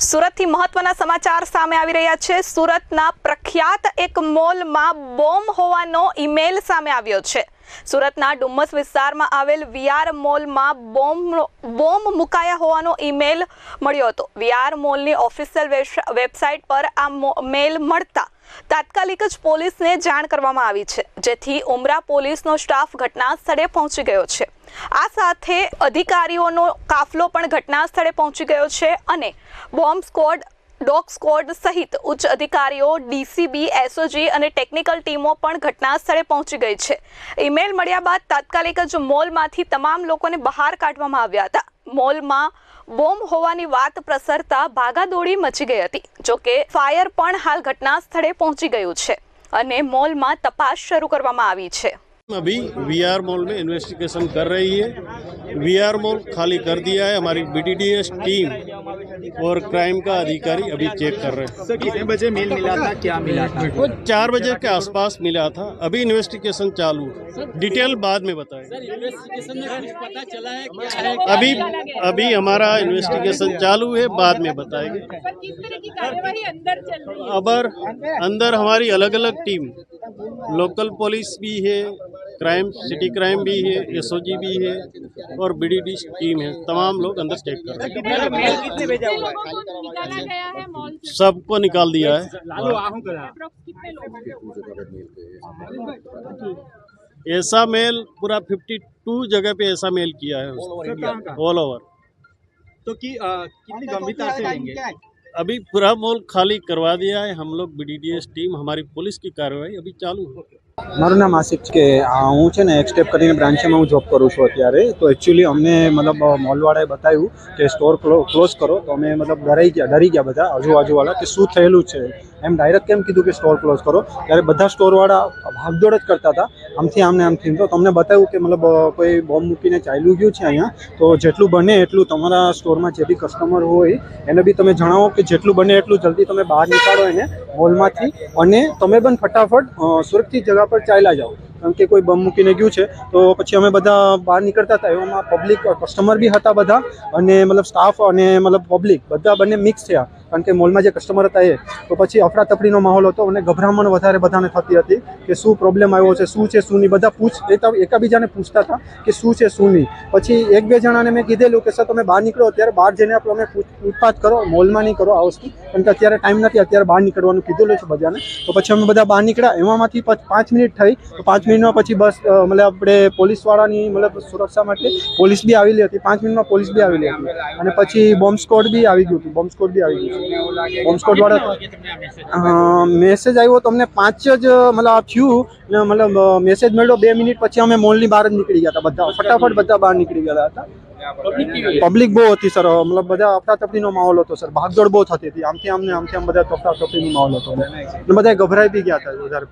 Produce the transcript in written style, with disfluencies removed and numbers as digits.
સુરતથી મહત્વના સમાચાર સામે આવી રહ્યા છે। સુરતના પ્રખ્યાત એક મોલમાં બોમ્બ હોવાનો ઈમેલ સામે આવ્યો છે। સુરતના ડુમ્મસ વિસ્તારમાં આવેલ વીઆર મોલમાં બોમ્બ મુકાયા હોવાનો ઈમેલ મળ્યો હતો। વીઆર મોલની ઓફિશિયલ વેબસાઇટ પર આ મેલ મળતા તાત્કાલિક જ પોલીસને જાણ કરવામાં આવી છે, જેથી ઉમરા પોલીસનો સ્ટાફ ઘટના સ્થળે પહોંચી ગયો છે। આ સાથે અધિકારીઓનો કાફલો પણ ઘટના સ્થળે પહોંચી ગયો છે અને બોમ્બ સ્ક્વોડ, ડોગ સ્ક્વોડ સહિત ઉચ્ચ અધિકારીઓ, ડીસીબી, એસઓજી અને ટેકનિકલ ટીમો પણ ઘટના સ્થળે પહોંચી ગઈ છે। ઈમેલ મળ્યા બાદ તાત્કાલિક જ મોલમાંથી તમામ લોકોને બહાર કાઢવામાં આવ્યા હતા। મોલમાં બોમ્બ હોવાની વાત પ્રસરતા ભાગાદોડી મચી ગઈ હતી। જોકે ફાયર પણ હાલ ઘટના સ્થળે પહોંચી ગયું છે અને મોલમાં તપાસ શરૂ કરવામાં આવી છે। अभी वीआर मॉल में इन्वेस्टिगेशन कर रही है। वीआर मॉल खाली कर दिया है। हमारी बीडीडीएस टीम और क्राइम का अधिकारी अभी चेक कर रहे हैं। सर कितने बजे मेल मिला था, क्या मिला था? वो 4 बजे के आसपास मिला था। अभी इन्वेस्टिगेशन चालू है, डिटेल बाद में बताएंगे। अभी हमारा इन्वेस्टिगेशन चालू है, बाद में बताएंगे। अब अंदर हमारी अलग अलग टीम, लोकल पुलिस भी है, क्राइम सिटी क्राइम भी है, एसओजी भी है और बीडीडी टीम है। तमाम लोग अंदर चेक कर रहे हैं। सबको निकाल दिया है। ऐसा मेल पूरा 52 जगह पे ऐसा मेल किया है, ऑल ओवर। तो कितनी गंभीरता से लेंगे? अभी पूरा मॉल खाली करवा दिया है। हम लोग बीडीडीएस टीम, हमारी पुलिस की कार्रवाई अभी चालू है। મારું નામ આસિફ છે। હું છે ને એક સ્ટેપ કરીને બ્રાન્ચમાં હું જોબ કરું છું અત્યારે। તો એકચ્યુઅલી અમને મતલબ મોલવાળાએ બતાવ્યું કે સ્ટોર ક્લોઝ કરો, તો અમે મતલબ ડરી ગયા બધા આજુબાજુવાળા કે શું થયેલું છે, એમ ડાયરેક્ટ કેમ કીધું કે સ્ટોર ક્લોઝ કરો। ત્યારે બધા સ્ટોરવાળા ભાગદોડ જ કરતા હતા, આમથી આમથી। તો તમને બતાવ્યું કે મતલબ કોઈ બોમ્બ મૂકીને ચાલ્યું ગયું છે અહીંયા, તો જેટલું બને એટલું તમારા સ્ટોરમાં જે બી કસ્ટમર હોય એને બી તમે જણાવો કે જેટલું બને એટલું જલ્દી તમે બહાર નીકાળો એને મોલમાંથી, અને તમે પણ ફટાફટ સુરક્ષિત જગ્યા પર ચાલ્યા જાઓ। કારણ કે કોઈ બમ મૂકીને ગયું છે તો પછી અમે બધા બહાર નીકળતા હતા, એવામાં પબ્લિક કસ્ટમર બી હતા બધા, અને મતલબ સ્ટાફ અને મતલબ પબ્લિક બધા બંને મિક્સ થયા। કારણ કે મોલમાં જે કસ્ટમર હતા એ, તો પછી અફરાતફરીનો માહોલ હતો અને ગભરામણ વધારે બધાને થતી હતી કે શું પ્રોબ્લેમ આવ્યો છે, શું છે શું નહીં। બધા એકાબીજાને પૂછતા હતા કે શું છે શું નહીં। પછી એક બે જણાને મેં કીધેલું કે સર તમે બહાર નીકળો, અત્યારે બહાર જઈને અમે પૂછતાછ કરો, મોલમાં નહીં કરો આ વસ્તુ, કારણ કે અત્યારે ટાઈમ નથી, અત્યારે બહાર નીકળવાનું કીધેલું છે બધાને। તો પછી અમે બધા બહાર નીકળ્યા, એમાંથી 5 મિનિટ થઈ, તો 5 મિનિટમાં પછી બસ મતલબ આપણે પોલીસવાળાની મતલબ સુરક્ષા માટે પોલીસ બી આવેલી હતી। 5 મિનિટમાં પોલીસ બી આવેલી હતી, અને પછી બોમ્બ સ્ક્વોડ બી આવી ગયું હતું। બોમ્બ સ્ક્વોડ વાળા મેસેજ આવ્યો તો અમને 5 જ મતલબ થયું, મતલબ મેસેજ મળ્યો 2 મિનિટ પછી અમે મોલની બહાર જ નીકળી ગયા હતા બધા, ફટાફટ બધા બહાર નીકળી ગયા હતા। પબ્લિક બહુ હતી સર, મતલબ બધા અફરાતફરીનો માહોલ હતો સર, ભાગદોડ બહુ થતી હતી, આમથી આમ બધા અફરાતફરીનો માહોલ હતો, બધા ગભરાઈ બી ગયા હતા વધારે.